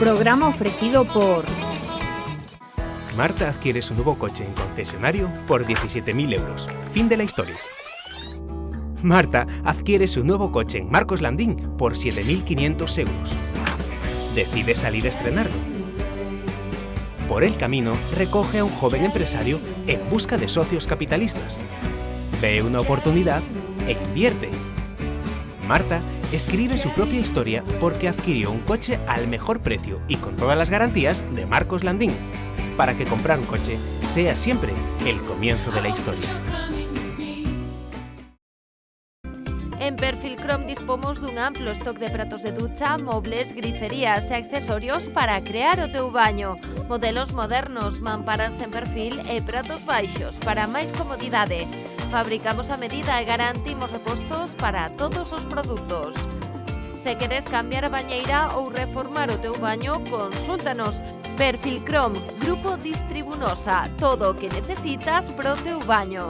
Programa ofrecido por... Marta adquiere su nuevo coche en concesionario por 17.000 euros. Fin de la historia. Marta adquiere su nuevo coche en Marcos Landín por 7.500 euros. Decide salir a estrenarlo. Por el camino, recoge a un joven empresario en busca de socios capitalistas. Ve una oportunidad e invierte. Marta escribe su propia historia porque adquirió un coche al mejor precio y con todas las garantías de Marcos Landín, para que comprar un coche sea siempre el comienzo de la historia. En Perfilcrom dispomos dun amplo stock de pratos de ducha, mobles, griferías e accesorios para crear o teu baño. Modelos modernos, mamparas en perfil e pratos baixos para máis comodidade. Fabricamos a medida e garantimos repostos para todos os produtos. Se queres cambiar a bañeira ou reformar o teu baño, consúltanos. Perfilcrom, Grupo Distribunosa, todo o que necesitas pro teu baño.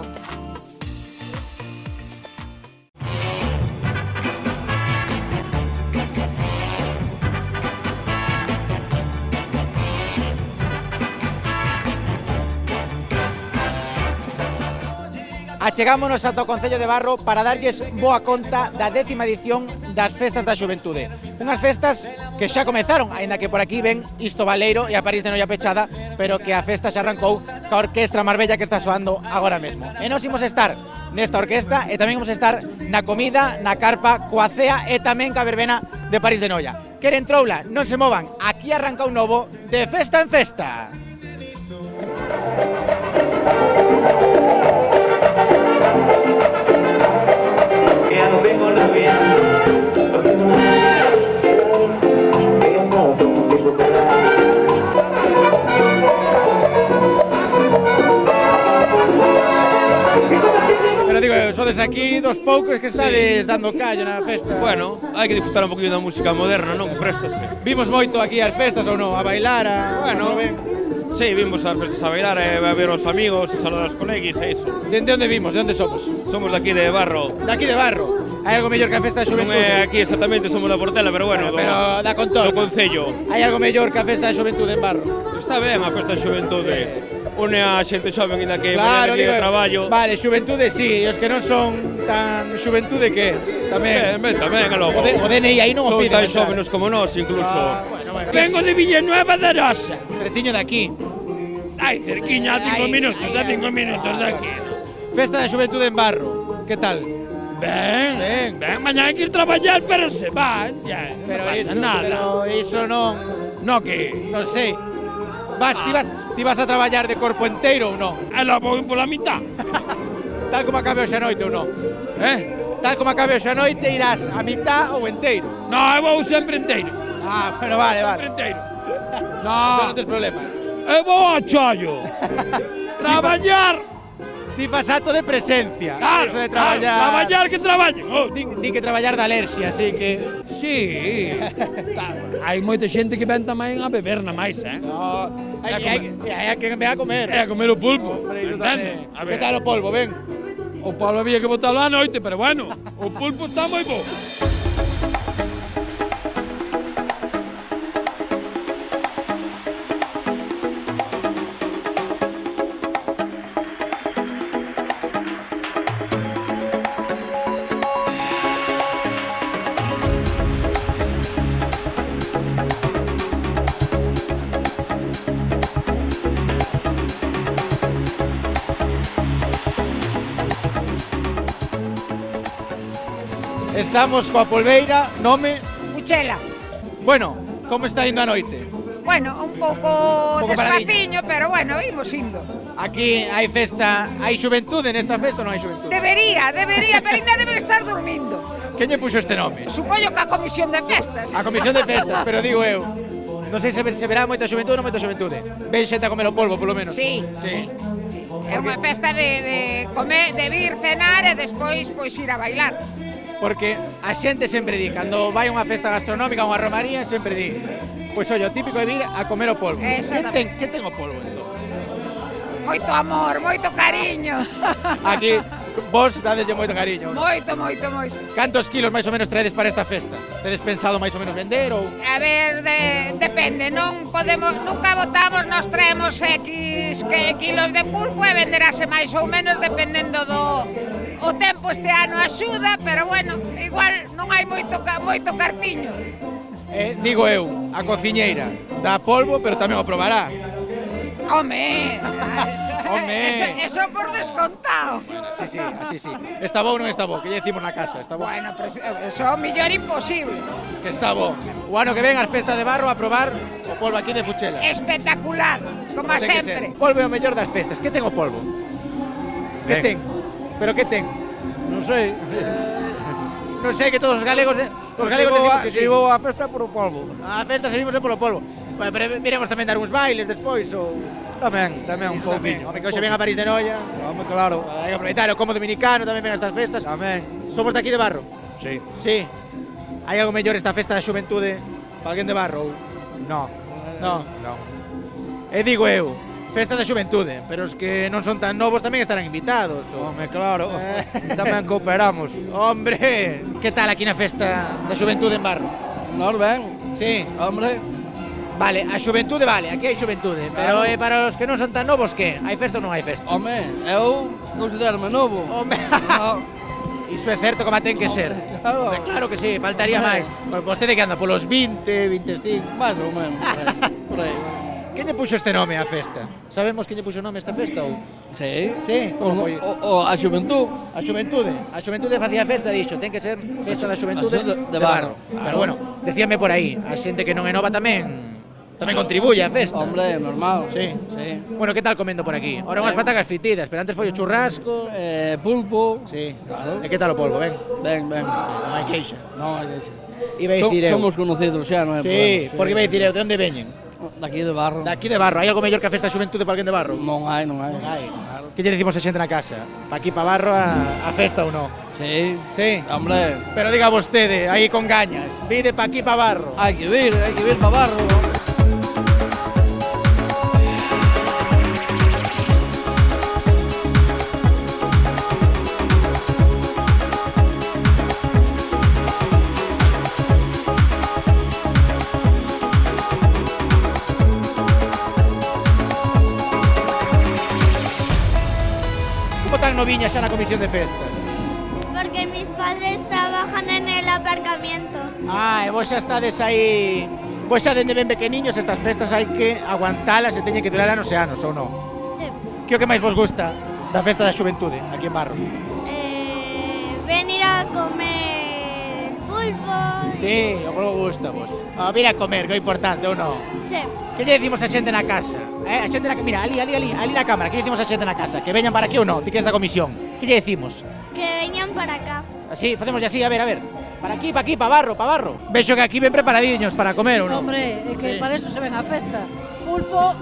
Achegámonos ata o Concello de Barro para darlles boa conta da 10ª edición das Festas da Xuventude. Unhas festas que xa comezaron, aínda que por aquí ven isto Baleiro e a París de Noia pechada, pero que a festa xa arrancou ca orquestra Marbella que está soando agora mesmo. E nos imos estar nesta orquesta e tamén imos estar na comida, na carpa, coa cea e tamén ca verbena de París de Noia. Queren troula, non se movan, aquí arranca un novo de Festa en Festa. Pero digo, sodes aquí dos poucos que estades dando callo na festa. Bueno, hai que disfrutar un poquinho da música moderna, non? Préstase. Vimos moito aquí as festas ou non? A bailar, Bueno, sí, vimos as festas a bailar, a ver os amigos, a saludar aos coleguis e iso. Dende onde vimos? De onde somos? Somos de aquí de Barro. De aquí de Barro. Hai algo mellor que a festa da Non Xuventude? é aquí exactamente, somos da Portela, pero bueno, Pero da con todo. do Concello. Hai algo mellor que a festa da Xuventude en Barro? Está ben a festa da Xuventude. Une a xente xoven ainda que Claro, mañá digo, de traballo. vale, Xuventude sí, e os que non son tan Xuventude que tamén. Tamén, e logo. O DNI aí non o Son piden. tan entrar. xóvenes como nós, incluso. Bueno, Vengo de Villanueva de Rosa. Tretiño de aquí. Ai, cerquiña, a 5 Ai, minutos, ai, a 5 minutos de aquí. Festa da Xuventude en Barro. Que tal? Ben, mañá hai que ir traballar, pero se va, xa, Pero non pasa iso, nada. pero iso non, No que? non sei. Ti vas a traballar de corpo enteiro ou non? E logo vou pola mitad. Tal como acabe hoxe a noite ou non? Tal como acabe hoxe a noite irás a mitad ou enteiro? No, eu vou sempre enteiro. Ah, pero vale. Sempre enteiro. Non No, tes problema. eu vou a chollo. Traballar. Ti fas acto de presencia. Claro, Eso de claro, traballar que traballen. Oh. Di que traballar de alerxia, así que... Sí, claro. Hai moita xente que ven tamén a beber na máis, No, hai que me a comer. É a comer o pulpo, Hombre, iso entende? tamén. Que tal o polvo, ven? O Pablo había que botalo á noite, pero bueno, o pulpo está moi bo. Estamos coa polveira, nome... Puchela. Bueno, como está indo a noite? Bueno, un pouco paradiño. despaciño, pero bueno, imos indo. Aquí hai festa, hai xuventude nesta festa ou non hai xuventude? Debería, pero ainda deben estar dormindo. Quen lle puxo este nome? Supoño que a comisión de festas. A comisión de festas, pero digo eu. Non sei se verá moita xuventude ou non moita xuventude. Ven xente a comer o polvo, polo menos. Sí. É unha festa de comer, de vir, cenar e despois pois ir a bailar. Porque a xente sempre di, cando vai a unha festa gastronómica, a unha romaría, sempre di, pois ollo, o típico é vir a comer o polvo. Que ten o polvo, entón? Moito amor, moito cariño. Aquí Vos dadeslle moito cariño. Moito, moito, moito. Cantos kilos máis ou menos traedes para esta festa? Tedes pensado máis ou menos vender ou...? A ver, depende, non podemos, nunca votamos, nos traemos X kilos de pulpo e venderase máis ou menos dependendo do o tempo este ano axuda, pero bueno, igual non hai moito cartiño. Digo eu, a cociñeira dá polvo, pero tamén o probará. Home, Home. eso por descontado. Así sí. Está bo ou non está bo? Que lle decimos na casa, está bo? Bueno, pero eso é o mellor imposible. Que está bo. O ano que ven as festas de Barro a probar o polvo aquí de Fuchela. Espectacular, como Ten que sempre. ser. Polvo é o mellor das festas. Que ten o polvo? Que ten? Pero que ten? Non sei. Non sei que todos os galegos decimos que sí. Si vou á festa por o polvo. A festa seguimos polo polvo. Pero miremos tamén dar uns bailes despois ou... Tamén un pouquinho. Home, que hoxe ven a París de Noia. Home, claro. Hai que aproveitar, o como dominicano tamén ven a estas festas. Tamén. Somos de aquí de Barro? Sí. Sí. Hai algo mellor esta festa da xuventude para alguén de Barro? No. Non. Non. E digo eu, festa da xuventude, pero os que non son tan novos tamén estarán invitados. Home, claro. Tamén cooperamos. Hombre, que tal aquí na festa da xuventude en Barro? Nós ben. Sí. Hombre. Vale, a xuventude vale, aquí hai xuventude, pero para os que non son tan novos, que? Hai festa ou non hai festa? Home, eu considerame novo. Hombre, No. iso é certo como ten que ser. Claro. Claro que sí, faltaría máis. Vostede que anda polos 20, 25. Máis ou menos, por aí. Que lle puxo este nome á festa? Sabemos que lle puxo nome a esta festa ou? Sí. Sí, como foi? A xuventud. A xuventude facía festa, dixo, ten que ser festa da xuventude De Barro. Pero bueno, decíame por aí, a xente que non é nova tamén contribuye á festa. Hombre, normal. Sí. Sí. Bueno, que tal comendo por aquí? Ahora unhas patacas fritidas, pero antes foi o churrasco. Pulpo. Sí. Claro. E que tal o polvo, ben? Ben. Non hai queixa. Non hai que ser. Iba a dicir eu. Somos conocidos xa, non é Sí, problema. porque iba a dicir eu, de onde veñen? Daqui de Barro. Daqui de Barro. Hai algo mellor que a festa da xuventude para alguén de Barro? Non hai. Hai. Que lle decimos a xente na casa? Pa aquí pa Barro a festa ou non? Sí. Sí. Hombre, Pero diga vostede, aí con gañas. Vide pa aquí pa Barro. hai que vir pa Barro. Como tan noviña xa na comisión de festas? Porque mis padres trabajan en el aparcamiento. Ah, e vos xa estades aí... Vos xa dende ben pequeniños estas festas hai que aguantalas e teñen que durar anos e anos, ou non? Sí. Que é o que máis vos gusta da festa da xuventude aquí en Barro? Venir a comer pulpo. Sí, o polvo gusta vos. A vir a comer, que é o importante, ou non? Sí. Que lle decimos a xente na casa? A xente na... Mira, ali na cámara, que lle decimos a xente na casa? Que veñan para aquí ou non? Ti que és da comisión. Que lle decimos? Que venían para acá. Así, facemos así, a ver. Para aquí, pa Barro. Vexo que aquí ven preparadiños para comer, ou non? Hombre, é que para eso se ven a festa. Pulpo,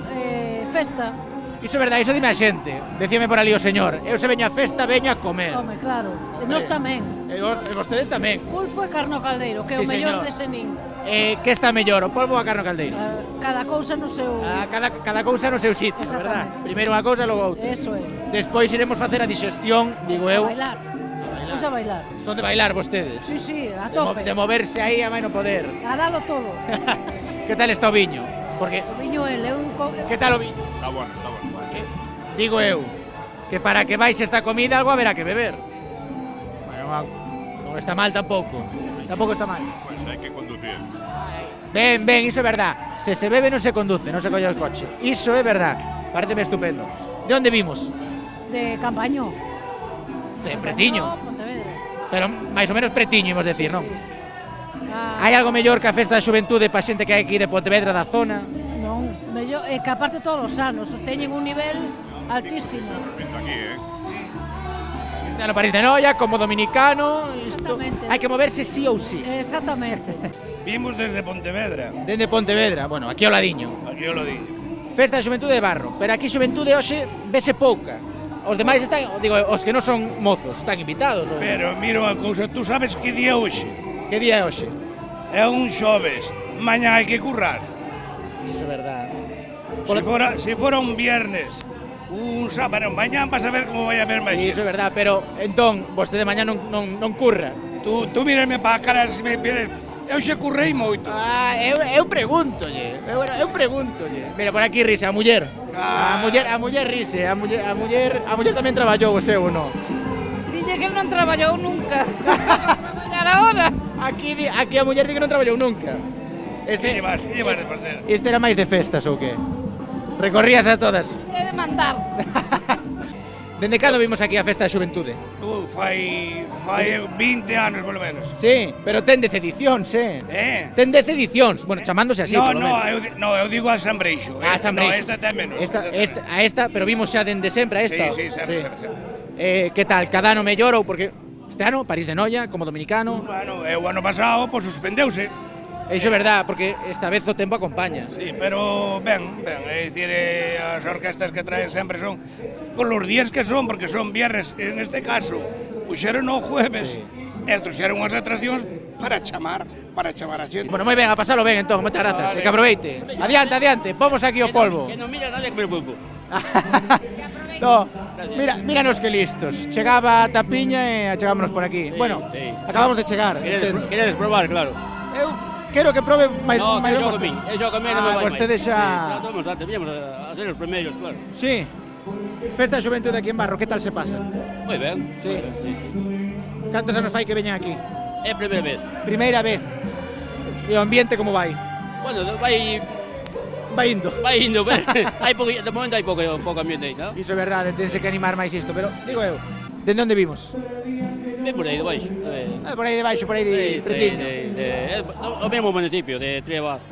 festa. Iso é verdade, iso dime a xente. Decíame por ali o señor. Eu se veño a festa, veño a comer. Home, claro. E nós tamén. E vostedes tamén. Pulpo e carne ao caldeiro, que é Sí, o mellor señor. de Senín. Que está mellor, o polvo ou a carne ao caldeiro? Cada cousa no seu... Cada cousa no seu sitio, verdad? Exactamente. Primeiro unha cousa, logo outra. Eso é. Despois iremos facer a digestión, digo eu. A bailar. Pois a bailar. Son de bailar vostedes. Sí, a tope. De moverse aí a máis non poder. A dalo todo. Que tal está o viño? Porque O viño é un... que tal o viño? Está bueno. Digo eu, que para que vais esta comida algo haberá que beber. Bueno, non está mal tampouco. Tampouco está mal. Pues hai que conducir. Ben, iso é verdad. Se bebe non se conduce, non se colle o coche. Iso é verdad. Pareceme estupendo. De onde vimos? De Campaño. De Pretiño. Pontevedra. Pero máis ou menos pretiño, imos decir, non? Ah, Hai algo mellor que a festa da xuventude pa xente que hai aquí de Pontevedra da zona? non, mellor, é que aparte todos os anos teñen un nivel altísimo. Vindo aquí, Está no París de Noia, como dominicano, isto Exactamente. hai que moverse sí ou sí. Exactamente. Vimos desde Pontevedra, Dende Pontevedra, bueno, aquí ao ladiño. aquí eu lo digo. Festa da xuventude de Barro, pero aquí xuventude hoxe vese pouca. Os demais están, digo, os que non son mozos, están invitados. Ou... Pero mira unha cousa, tú sabes que día é hoxe? Que día é hoxe? É un xoves, mañá hai que currar. Iso é verdad. Se fora un viernes Sábado, mañán vas a ver como vai a ver máis. Iso é verdad, pero entón, vostede mañá non curra. Tú mírame para a cara se me vienes. Eu xa currei moito. Eu pregúntolle. Mira, por aquí rise, a muller. A muller rise, a muller tamén traballou o seu, non? Dille que non traballou nunca. Ahora. Aquí a muller di que non traballou nunca. Que llevas de facer? Este era máis de festas ou que? Recorrías a todas. É de mandar. Dende cando vimos aquí a festa da xuventude? Fai 20 anos, polo menos. Sí, pero ten 10 edicións, Ten 10 edicións, bueno, chamándose así, polo menos. Eu digo a San Breixo. San Breixo. No, esta ten menos. Esta, pero vimos xa dende sempre a esta. Sí, sempre. Que tal, cada ano mellorou, porque este ano, París de Noia, como dominicano. Bueno, o ano pasado, pois suspendeuse. Iso é verdad, porque esta vez o tempo acompaña. Sí, pero ben, é dicir, as orquestas que traen sempre son por los días que son, porque son viernes, en este caso, puxeron o jueves, e trouxeron unhas atraccións para chamar a xente. Bueno, moi ben, a pasalo ben entón, moitas grazas, e que aproveite. Adiante, pomos aquí o polvo. Que non mira nadie que me pulpo. No, míranos que listos. Chegaba a tapiña e achegámonos por aquí. Bueno, acabamos de chegar. Queredes probar, claro. Eu quero que probe máis No, máis eu comín, non me vai máis. Vostede xa... Sí, tomamos antes, víamos a ser os primeiros, claro. Sí. Festa de xuventude aquí en Barro, que tal se pasa? Moi ben. Sí. Moi ben, sí. Cantos anos fai que veñen aquí? É a primeira vez. Primeira vez. E o ambiente como vai? Bueno, vai indo. Hai de momento hai pouco ambiente aí, non? Iso é verdade, tense que animar máis isto, pero digo eu, dende onde vimos? Ven por aí de baixo. Por aí de baixo, por aí de pretiño. O mesmo municipio de Trieva.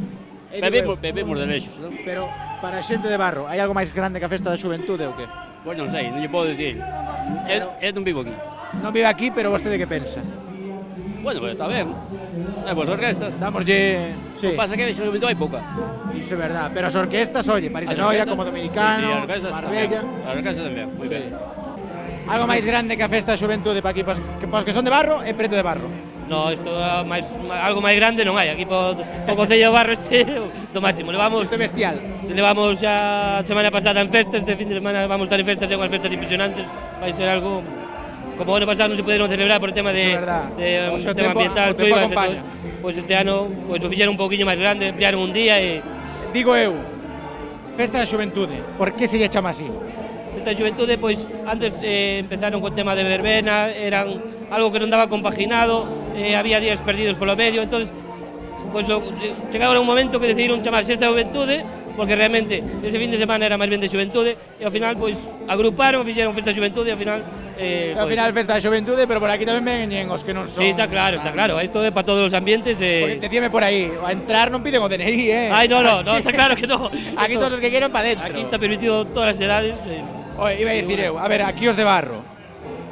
Bebemos de leixos, non? Pero para a xente de Barro, hai algo máis grande que a festa da xuventude ou que? Pois non sei, non lle podo dicir. Eu non vivo aquí. Non vive aquí, pero vostede que pensa? Bueno, pues está ben. Hai boas orquestas. Damoslle... Sí. O que pasa que de momento hai pouca. Iso é verdad, pero as orquestas, oye, París de Noia, como Dominicano, Marbella... As orquestas tamén, moi ben. Algo máis grande que a festa da xuventude para aquí, para os que son de Barro e preto de Barro. No, isto algo máis grande non hai. Aquí po Concello de Barro do máximo. Isto é bestial. Levamos xa a semana pasada en festas, este fin de semana vamos estar en festas, unhas festas impresionantes. Vai ser algo... Como o ano pasado non se puderon celebrar por el tema de tema ambiental, choivas, pois este ano o fixeron un pouquiño máis grande, ampliaron un día e... Digo eu, festa da xuventude, por que se lle chama así? Festa da xuventude, pois antes empezaron co tema de verbena, eran algo que non daba compaginado, había días perdidos polo medio, entonces pois chegaron un momento que decidiron chamar Festa da Xuventude, porque realmente ese fin de semana era máis ben de xuventude e ao final pois agruparon, fixeron Festa da Xuventude e ao final ao final Festa da Xuventude, pero por aquí tamén veñen os que non son. Sí, está claro, isto é para todos os ambientes. Porque decíame por aí, a entrar non piden o DNI, Ai, no, está claro que no. Aquí todos os que quieran para dentro. Aquí está permitido todas as edades. Oye, iba a dicir eu, a ver, aquí os de Barro.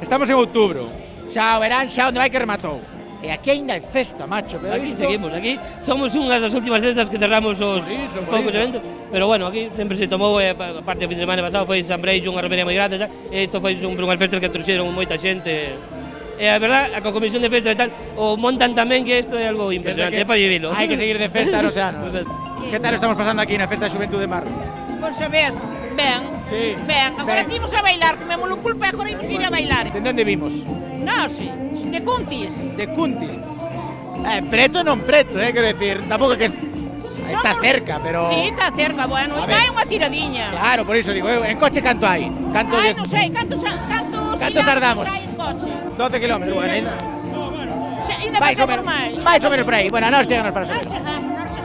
Estamos en outubro. Xa o verán, xa onde vai que rematou. E aquí ainda hai festa, macho, pero aquí isto... seguimos, aquí somos unhas das últimas festas que cerramos os poucos eventos, pero bueno, aquí sempre se tomou, aparte do fin de semana pasado foi San Breixo, unha romería moi grande, e isto foi unhas festas que trouxeron moita xente, e a verdad, a comisión de festa e tal, o montan tamén que isto é algo impresionante, é para vivilo. Hai que seguir de festa nos anos. Que tal estamos pasando aquí na festa de Xuventude de Barro? Pois a ver, ben, sí, ben, agora timos a bailar, comemos o pulpa e agora imos ir a bailar. De onde vimos? Non, sí, de Cuntis. De Cuntis. Preto non preto, quero decir, tampouco que está cerca, pero... Sí, está cerca, bueno, e hai unha tiradiña. Claro, por iso digo eu, en coche canto hai? Ai, non sei, canto tardamos? Hai en coche? 12 kilómetros, bueno, ainda... Ainda pasa por máis. Máis ou menos por aí, bueno, nós cheganos para saber.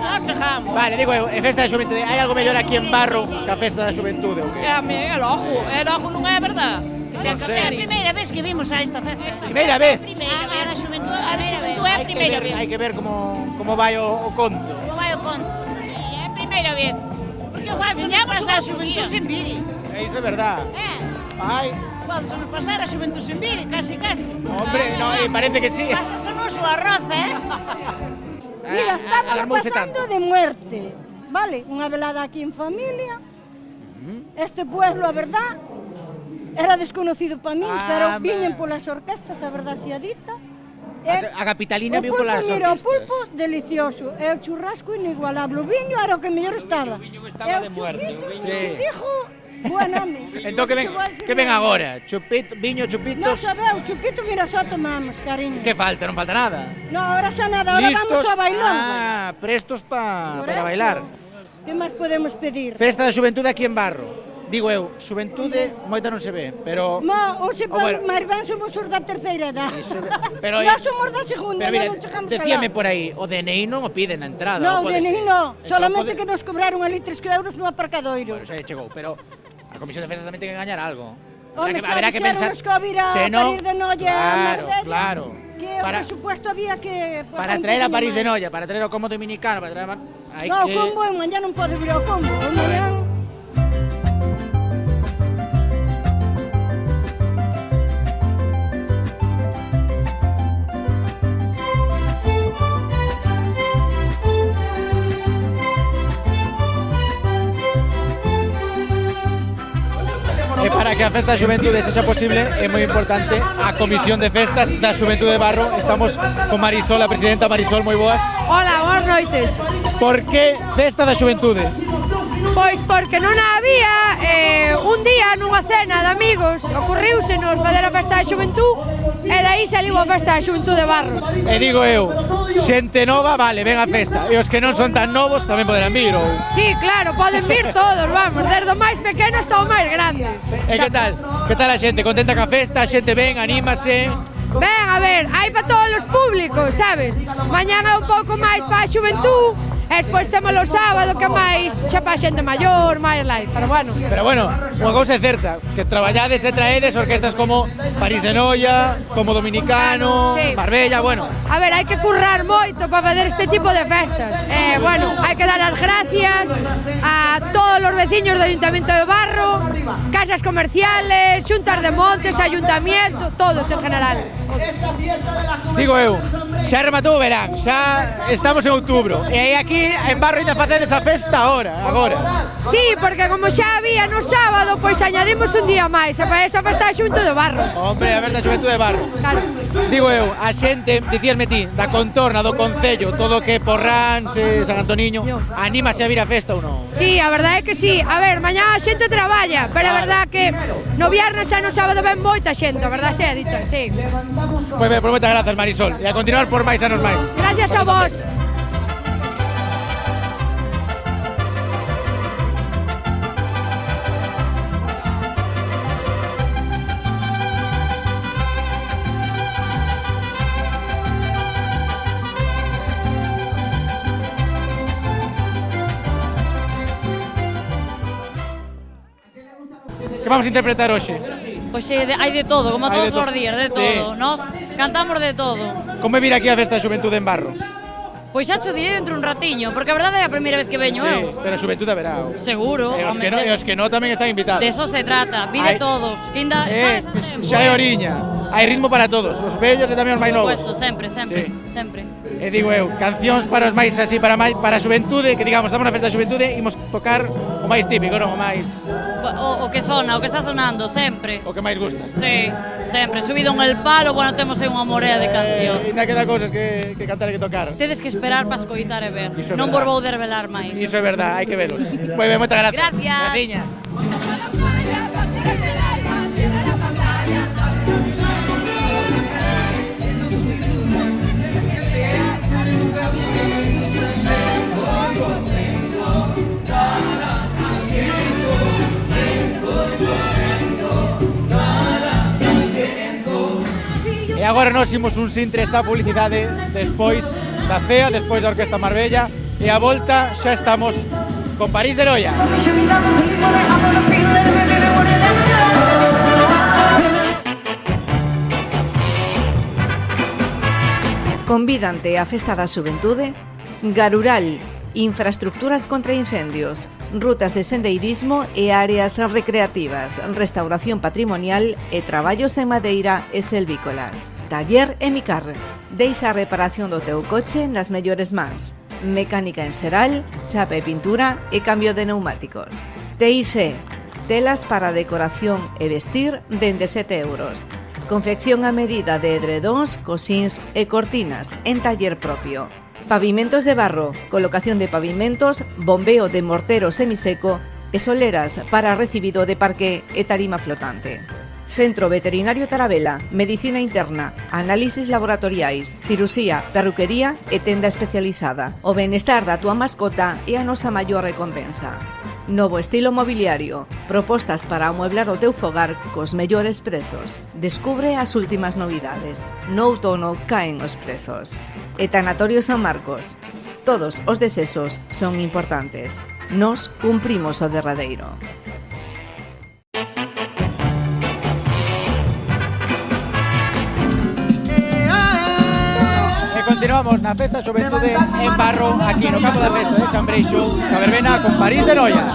Nós chegamos. Vale, digo eu, en festa da xuventude, hai algo mellor aquí en Barro que a festa da xuventude, ou que? É logo, non é verdad? Non sei. É a primeira vez que vimos a esta festa. Primeira vez? A da xuventude é a primeira vez. Hai que ver como vai o conto. Como vai o conto? É a primeira vez. Porque viñamos a xuventude sen viri. Iso é verdad. Ai. Podes nos pasar a xuventude sen viri, casi. Hombre, no, parece que sí. Pásanos o arroz, Mira, estamos pasando de muerte, vale? Unha velada aquí en familia. Este pueblo, a verdad, era desconocido para min, pero viñen polas orquestas, a verdad sea dita. A capitalina viu polas orquestas. Mira, o pulpo delicioso, e o churrasco inigualable. O viño era o que mellor estaba. O viño estaba de muerte. Dixo Bueno, home. Entón, que ven agora? Viño, chupitos? Non sabeu, chupito, mira, só tomamos, cariño. Que falta? Non falta nada. No, ahora xa nada, ahora vamos ao bailón. Prestos para bailar. Que máis podemos pedir? Festa da xuventude aquí en Barro. Digo eu, xuventude moita non se ve, pero... Hoxe máis ben somos os da terceira edad. Pero nós somos da segunda, pero mira, non chegamos decíame por aí, o DNI non o piden na entrada. Non, o DNI non, solamente que nos cobraron ali 3 euros no aparcadoiro. Bueno, xa chegou, pero a Comisión de Festas tamén ten que gañar algo. Home, xa dixeron que vir a París de Noia a Marbella. Claro. Que o presupuesto había que... Para traer a París de Noia, para traer o combo dominicano, para traer... Non, o combo, mañá non pode vir ao combo, mañá... E para que a festa da xuventude sexa posible é moi importante a Comisión de Festas da Xuventude de Barro. Estamos con Marisol, a presidenta. Marisol, moi boas. Hola, boas noites. Por que festa da xuventude? Pois porque non a había, un día nunha cena de amigos ocurriusenos fazer a festa da xuventude e dai saliu a festa da xuventude de Barro. E digo eu, xente nova, vale, ven a festa, e os que non son tan novos tamén poderán vir, ou? Sí, claro, poden vir todos, vamos, desde o máis pequeno hasta o máis grande. E que tal? Que tal a xente? Contenta ca festa? A xente ven, anímase? Ben, a ver, hai para todos os públicos, sabes? Mañán é un pouco máis para a xuventude, e despois temos o sábado que máis xa para a xente maior, máis light, pero bueno. Pero bueno, unha cousa é certa, que traballades e traedes orquestas como París de Noia, como Dominicano, sí. Marbella, bueno. A ver, hai que currar moito para fazer este tipo de festas. Bueno, hai que dar as gracias a todos os veciños do Ayuntamiento de Barro, casas comerciales, xuntas de montes, ayuntamiento, todos en general. Digo eu, xa rematou o verán, xa estamos en outubro, e aí aquí en Barro ainda facedes a festa agora. Sí, porque como xa había no sábado, pois añadimos un día máis, e para esa festa xunto de Barro. Hombre, a ver da xuventude de Barro. Claro. Digo eu, a xente, dicíasme ti, da contorna, do concello, todo que Porranse, San Antoniño, anímase a vir a festa ou non? Sí, a verdade é que sí. A ver, mañá a xente traballa, pero a verdade que no viernes e no sábado ven moita xente, a verdade sea dita, sí. Pois ben, por moitas grazas, Marisol, e a continuar por máis anos máis. Gracias a vos. Que vamos a interpretar hoxe? Pois hai de todo, como todos os días, de todo. Nos cantamos de todo. Como é vir aquí a festa da xuventude en Barro? Pois xa cho direi dentro un ratiño, porque a verdade é a primeira vez que veño eu. Pero a xuventude haberá. Seguro. E os que non tamén están invitados. De eso se trata, vide todos. Que ainda xa é oriña. Hai ritmo para todos, os vellos e tamén os máis novos. Por supuesto, sempre. E digo eu, cancións para os máis así, para a xuventude, que digamos, estamos na festa da xuventude, imos tocar o máis típico, non? O máis... O que sona, o que está sonando, sempre. O que máis gusta. Sí, sempre. Subido en el palo, bueno, temos aí unha morea de cancións. Ainda queda cousas que cantar e que tocar. Tedes que esperar para escoitar e ver. Non vos vou desvelar máis. Iso é verdade, hai que velos. Moi ben, moitas grazas. Gracias. Graciña. E agora nos imos un sintre esa publicidade despois da cea, despois da Orquesta Marbella, e a volta xa estamos con París de Noia. Convídante á Festa da Xuventude, Garural, infraestructuras contra incendios, rutas de sendeirismo e áreas recreativas, restauración patrimonial e traballos en madeira e selvícolas. Taller Emicar, deixa a reparación do teu coche nas mellores mans. Mecánica en xeral, chapa e pintura e cambio de neumáticos. TIC, telas para decoración e vestir dende 7 euros. Confección a medida de edredóns, cosíns e cortinas en taller propio. Pavimentos de barro, colocación de pavimentos, bombeo de mortero semiseco e soleras para recibido de parque e tarima flotante. Centro Veterinario Tarabela, Medicina Interna, Análisis Laboratoriais, Cirusía, Perruquería e Tenda Especializada. O benestar da túa mascota é a nosa maior recompensa. Novo estilo mobiliario, propostas para amueblar o teu fogar cos mellores prezos. Descubre as últimas novidades. No outono caen os prezos. E Tanatorio San Marcos. Todos os desexos son importantes. Nos cumprimos o derradeiro. Continuamos na Festa Xuventude en Barro, aquí no campo da festa de San Breixo, na verbena con París de Noia.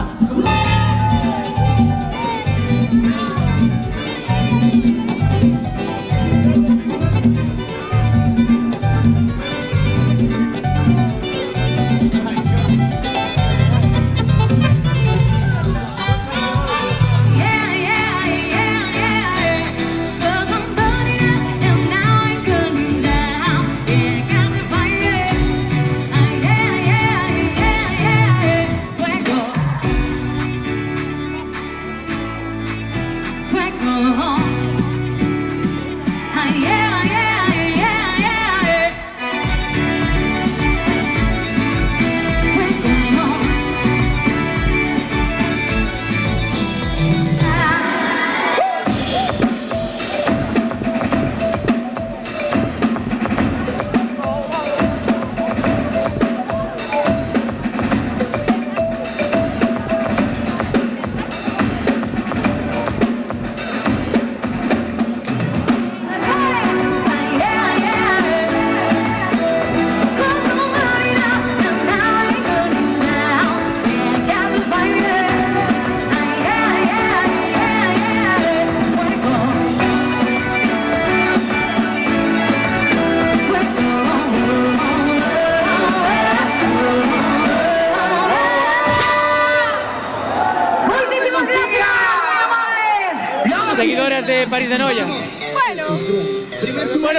Seguidoras de París de Noia. Bueno,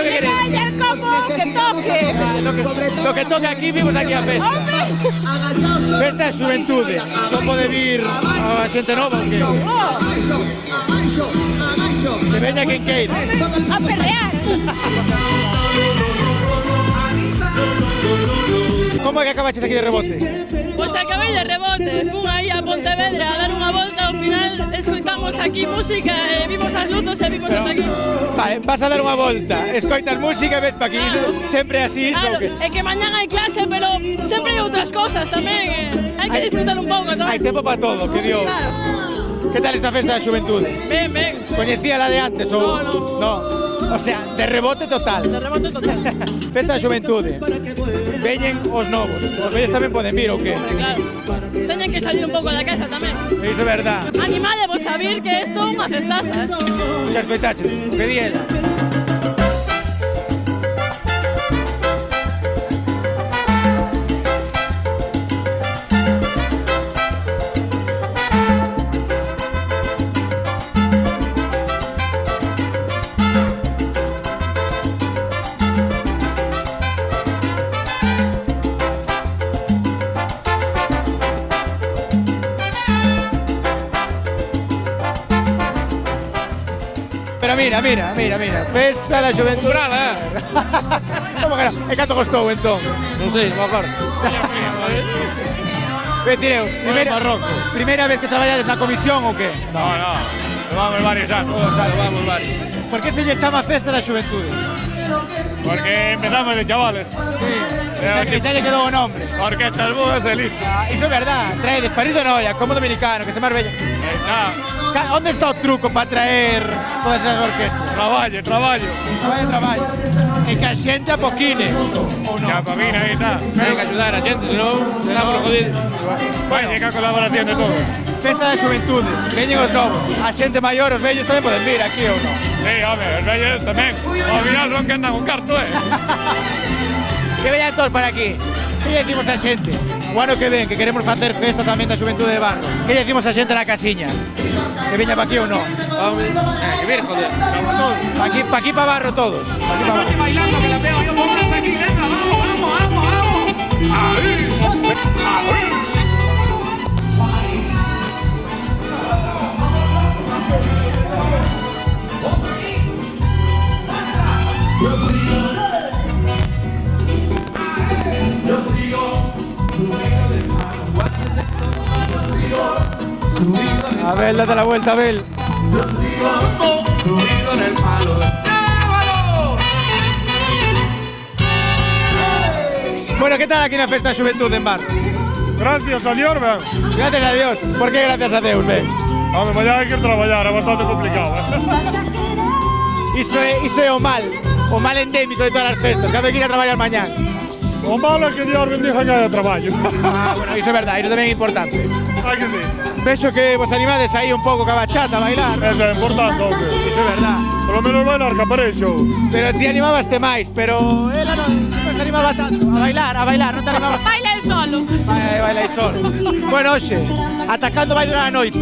¿qué queréis? Lo que toque aquí, vimos aquí a festa. Festa de Xuventude. Non pode vir a xente nova, o que? Que veña quen queira. A perrear. Como é que acabaches aquí de rebote? Pois acabei de rebote, fun aí a Pontevedra a dar unha volta, ao final escoitamos aquí música e vimos as luces e vimos hasta aquí. Vale, vas a dar unha volta, escoitas música e ves pa aquí, sempre así, claro, que... é que mañán hai clase, pero sempre hai outras cosas tamén, hai que disfrutar un pouco, non? Hai tempo para todo, que Dios. Claro. Que tal esta festa de Xuventude? Ben, ben. Coñecía la de antes ou...? No. O sea, de rebote total. De rebote total. Festa de Xuventude. Veñen os novos. Os vellos tamén poden vir ou que? Claro. Teñen que salir un pouco da casa tamén. Iso é verdad. Animadevos a vir que isto é unha festaza, Ya escoitache, que día era? Mira, festa da Xuventude. Como que non? E canto costou, entón? Non sei, non me acordo. Tireu, primeira vez que traballades na comisión ou que? No, levamos varios anos. Levamos varios. Por que se lle chama Festa da Xuventude? Porque empezamos de chavales. Sí, o sea que xa lle quedou o nombre. Orquestas Bues e listo. Iso é verdad, traedes París de Noia, como dominicano, que se Marbella. Onde está o truco para traer todas esas orquestas? Traballo. E que a xente apoquine, ou non? Que apoquine, aí está. Hai que ayudar a xente, senón seramos jodidos. Bueno, que a colaboración de todos. Festa da Xuventude, veñen os novos. A xente maior, os vellos tamén poden vir aquí ou non? Sí, home, os vellos tamén. Ao final son que andan con carto, Que veñan todos para aquí. Que lle decimos a xente? O ano que ven, que queremos facer festa tamén da Xuventude de Barro. Que lle decimos a xente na casiña? Que veña pa aquí ou non? Que vir, joder. Pa aquí pa Barro todos. Bailando que la veo yo, pónganse aquí, venga, vamos. Ahí. Abel, date la vuelta, Abel. Subido en el palo. Bueno, ¿qué tal aquí en la Festa de Xuventud en Bar? Gracias a Dios, ben. Gracias a Dios. ¿Por qué gracias a Deus, ben? Home, mañá hai que traballar, é bastante complicado. Iso é o mal endémico de todas as festas, cando hai que ir a traballar mañá. O malo é que Dios bendiga que haya traballo. Bueno, iso é verdade, iso tamén é importante. Hai que sí. Vexo que vos animades aí un pouco ca bachata a bailar. Eso é importante, hombre. Iso é verdade. Polo menos bailar que apareixo. Pero ti animabaste máis, pero ela non se animaba tanto. A bailar, non te animabas. Baila el solo. Baila el solo. Bueno, hoxe, atacando vai durar a noite.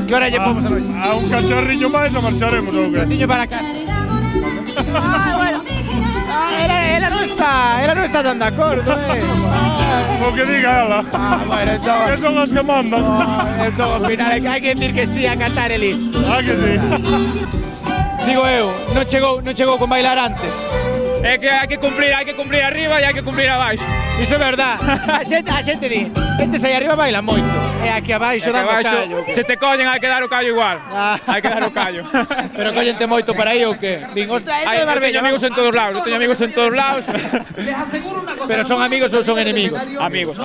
Que hora lle pomos a noite? A un cacharriño máis e marcharemos, ou que? Cacharriño para casa. Bueno. Ela non está tan de acordo, O que diga ela. Bueno, entón... Que son as que mandan. Entón, ao final, hai que decir que sí a cantar e listo. Que sí. Digo eu, non chegou con bailar antes. É que hai que cumplir arriba e hai que cumplir abaixo. Iso é verdad. A xente di, estes aí arriba bailan moito. E aquí abaixo dando callo. Se te collen hai que dar o callo igual. Hai que dar o callo. Pero collente moito para aí ou que? Din, ostras, este de Marbella. Eu teño amigos en todos lados. Pero son amigos ou son enemigos? Amigos.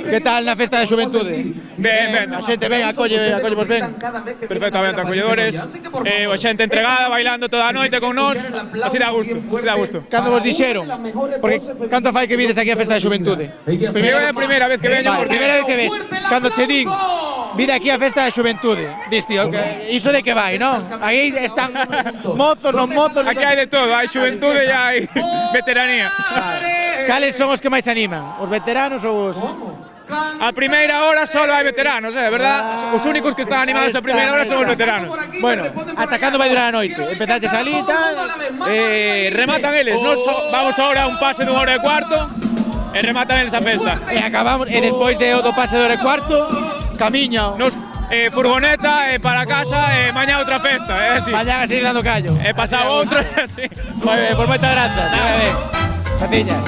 Que tal na Festa de Xuventude? Ben. A xente ven, acollevos ben. Perfectamente, acolledores. A xente entregada, bailando toda a noite con nós. Así dá gusto. Cando vos dixeron? Porque canto fai que vides aquí a Festa de Xuventude? Primeira vez que veño. Primeira vez que ves. Cando che din, vide aquí a Festa de Xuventude. Dis, tío, iso de que vai, non? Aí están mozos, non mozos. Aquí hai de todo, hai xuventude e hai veteranía. Cales son os que máis animan? Os veteranos ou os... A primeira hora solo hai veteranos, verdad? Os únicos que están animados a primeira hora son os veteranos. Bueno, atacando vai durar a noite. Empezaste a salir, tal... rematan eles. Nos vamos ahora a un pase dun hora e cuarto e rematan eles a festa. E acabamos, e despois do pase de hora e cuarto, camiña. Nos furgoneta para casa e mañá outra festa, así. Mañá a seguir dando callo. E pasado outra, así. Moi ben, por moitas grazas. Graciñas.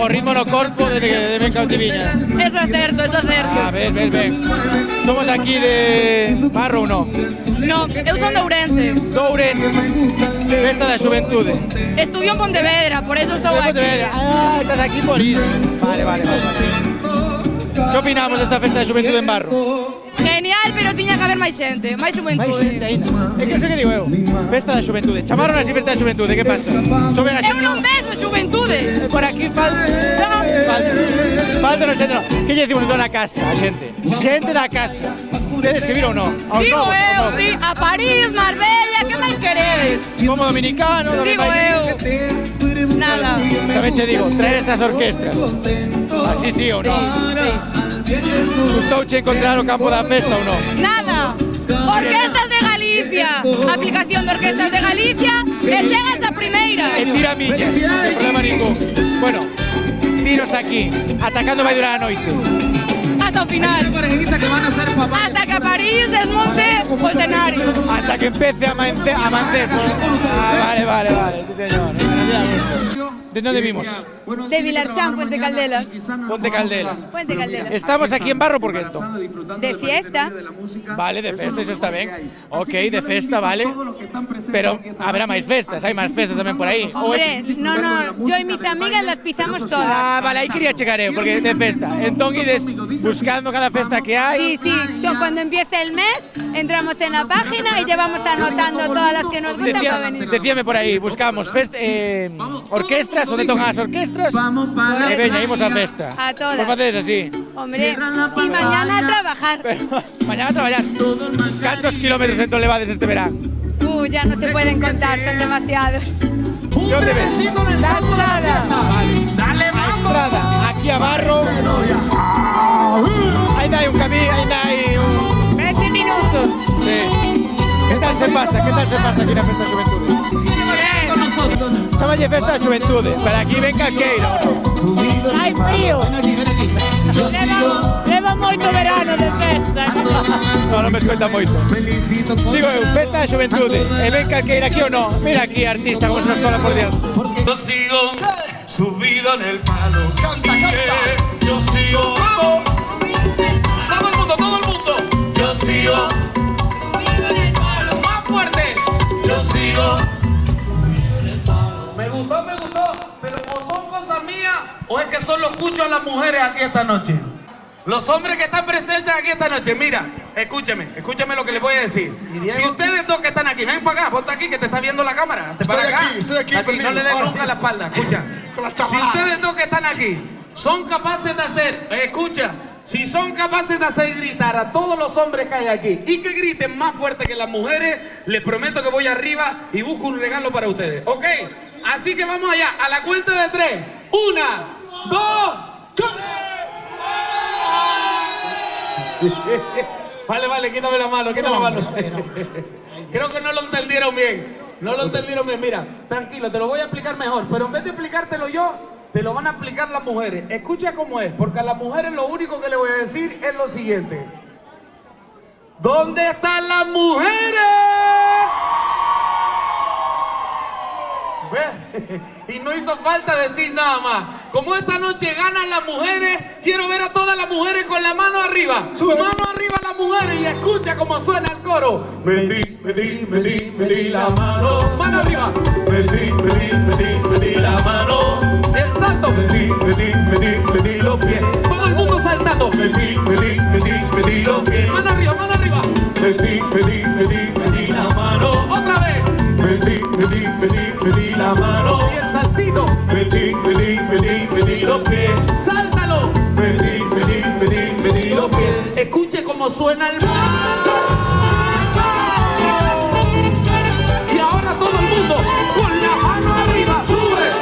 O ritmo no corpo desde que ven cautiviña. Eso é certo. Ben. Somos aquí de Barro ou non? Non, eu son de Ourense. Festa da Xuventude. Estudio en Pontevedra, por eso estou aquí. Estás aquí por iso. Vale. Que opinamos desta Festa de Xuventude en Barro? Genial, pero tiña que haber máis xente, máis xuventude. Máis xente aínda. É que iso que digo eu, Festa da Xuventude. Chamaron así Festa da Xuventude, que pasa? Soben así. Eu non vexo xuventude. Por aquí falta non xente non. Que lle dicimos toda na casa, a xente? Xente da casa. Tedes que vir ou non? Digo eu, a París, Marbella, que máis queredes? Como dominicano, digo eu. Nada. Tamén che digo, traer estas orquestras. Así sí ou non? Gustouche encontrar o campo da festa ou non? Nada. Orquestas de Galicia. Aplicación de Orquestas de Galicia e chegas a primeira. E tira millas, non problema ningún. Bueno, tiros aquí. Atacando vai durar a noite. Hasta o final. Hasta que a París desmonte o escenario. Hasta que empiece a amancer. Vale. Sí, señor. ¿De dónde vimos? De Vilarchán, Puente Caldelas. Puente Caldelas. Estamos aquí en Barro, ¿por qué entonces? De fiesta. Vale, de festa, eso está bien. Ok, de festa, vale. Pero habrá más festas, hay más festas también por ahí. Hombre, no, yo y mis amigas las pisamos todas. Ah, vale, ahí quería checar yo, porque de festa. Entonces, buscando cada festa que hay. Sí, cuando empiece el mes, entramos en la página y ya vamos anotando todas las que nos gustan para venir. Decíame por ahí, buscamos orquestas, ¿dónde tocan las orquestas? Veña, íbamos a festa. A todas. Por facer así. Hombre, y mañana a trabajar. Mañana a trabajar. ¿Cuántos kilómetros en levades este verano? Ya no se pueden contar, son demasiados. ¿Dónde ves? La Estrada. Vale. La Estrada, aquí a Barro. Ahí hay un camino, ahí hay un... 20 minutos. Sí. ¿Qué tal tal se pasa aquí na Festa da Xuventude? Chámalle Festa da Xuventude, pero aquí ven calqueira, non? Hai frío. Leva moito verano de festa. Non me escoita moito. Digo eu, Festa da Xuventude, e ven calqueira aquí ou non? Mira aquí, artista, como se nos cola por diante. Yo sigo subido en el palo. Yo sigo. Todo el mundo, todo el mundo. Yo sigo. Subido en el palo. Más fuerte. Yo sigo. Me gustó, pero o son cosas mías o es que solo escucho a las mujeres aquí esta noche. Los hombres que están presentes aquí esta noche, mira, escúcheme lo que les voy a decir. Si ustedes dos que están aquí, ven para acá, ponte aquí que te está viendo la cámara, hazte para acá. Estoy aquí, no le den nunca la espalda, escucha. Si ustedes dos que están aquí son capaces de hacer, escucha, si son capaces de hacer gritar a todos los hombres que hay aquí y que griten más fuerte que las mujeres, les prometo que voy arriba y busco un regalo para ustedes, ¿ok? Así que vamos allá, a la cuenta de 3. 1, 2, 3. Vale, quítame la mano. Creo que no lo entendieron bien. Mira, tranquilo, te lo voy a explicar mejor, pero en vez de explicártelo yo, te lo van a explicar las mujeres. Escucha cómo es, porque a las mujeres lo único que le voy a decir es lo siguiente. ¿Dónde están las mujeres? Y no hizo falta decir nada más. Como esta noche ganan las mujeres, quiero ver a todas las mujeres con la mano arriba. Mano arriba las mujeres y escucha cómo suena el coro. Metí la mano. Mano arriba. Metí la mano. El salto. Metí los pies. Todo el mundo saltando. Metí los pies. Mano arriba. Metí la mano. Otra vez. Metí la mano. Y el saltito. Metí los pies. Sáltalo. Metí los pies. Escuche cómo suena el mar. Y ahora todo el mundo con la mano arriba. Sube.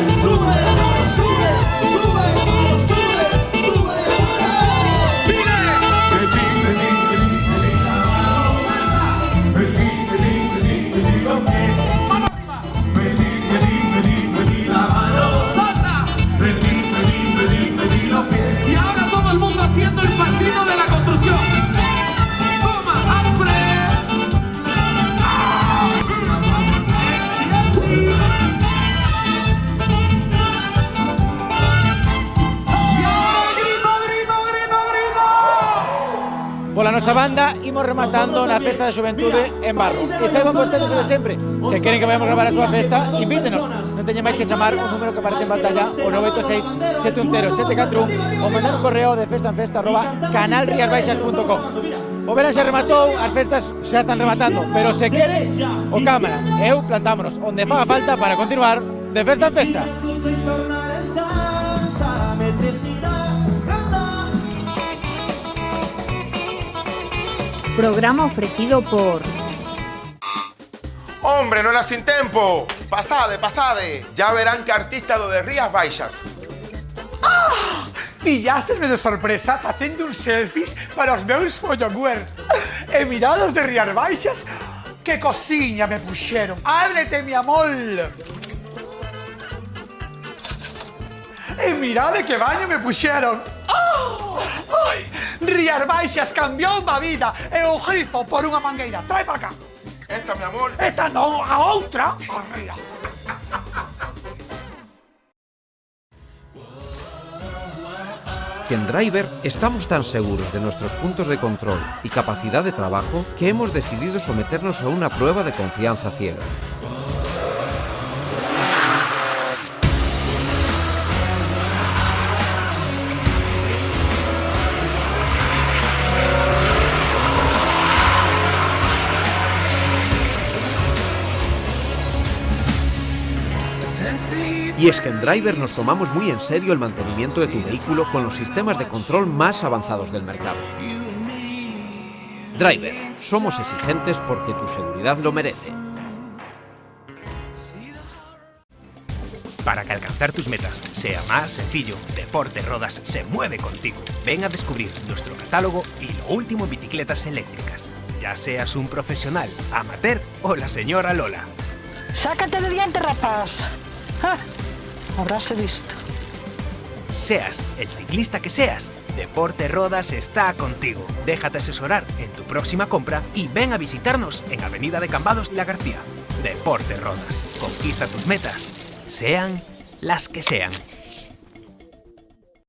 Y ahora todo el mundo haciendo el pasito de la construcción. Toma, Alfred. Y ahora grito. Pola nosa banda, imos rematando na Festa da Xuventude en Barro. E saiban vostedes o de sempre. Se queren que vayamos gravar a súa festa, invítenos. Non teñen máis que chamar o número que aparece en pantalla, o 986-710-741, ou mandar un correo de festanfesta@canalriasbaixas.com. O verán xa rematou, as festas xa están rematando, pero se quere, o cámara e eu plantámonos onde faga falta para continuar de festa en festa. Programa ofrecido por... Hombre, non era sin tempo. Pasade. Ya verán que artista do de Rías Baixas. Pillásteme de sorpresa facendo uns selfies para os meus follower. E mirados de Rías Baixas, que cociña me puxeron. Ábrete, mi amor. E mirade que baño me puxeron. Ai, Rías Baixas cambiou a vida e o grifo por unha mangueira. Trae para acá. Esta, mi amor. Esta non, a outra. Arriba. Que en Driver estamos tan seguros de nuestros puntos de control y capacidad de trabajo que hemos decidido someternos a una prueba de confianza ciega. Y es que en Driver nos tomamos muy en serio el mantenimiento de tu vehículo con los sistemas de control más avanzados del mercado. Driver, somos exigentes porque tu seguridad lo merece. Para que alcanzar tus metas sea más sencillo, Deporte Rodas se mueve contigo. Ven a descubrir nuestro catálogo y lo último en bicicletas eléctricas. ya seas un profesional, amateur o la señora Lola. Sácate de diante, rapaz. Habráse visto. Seas el ciclista que seas, Deporte Rodas está contigo. Déjate asesorar en tu próxima compra y ven a visitarnos en Avenida de Cambados La García. Deporte Rodas. Conquista tus metas, sean las que sean.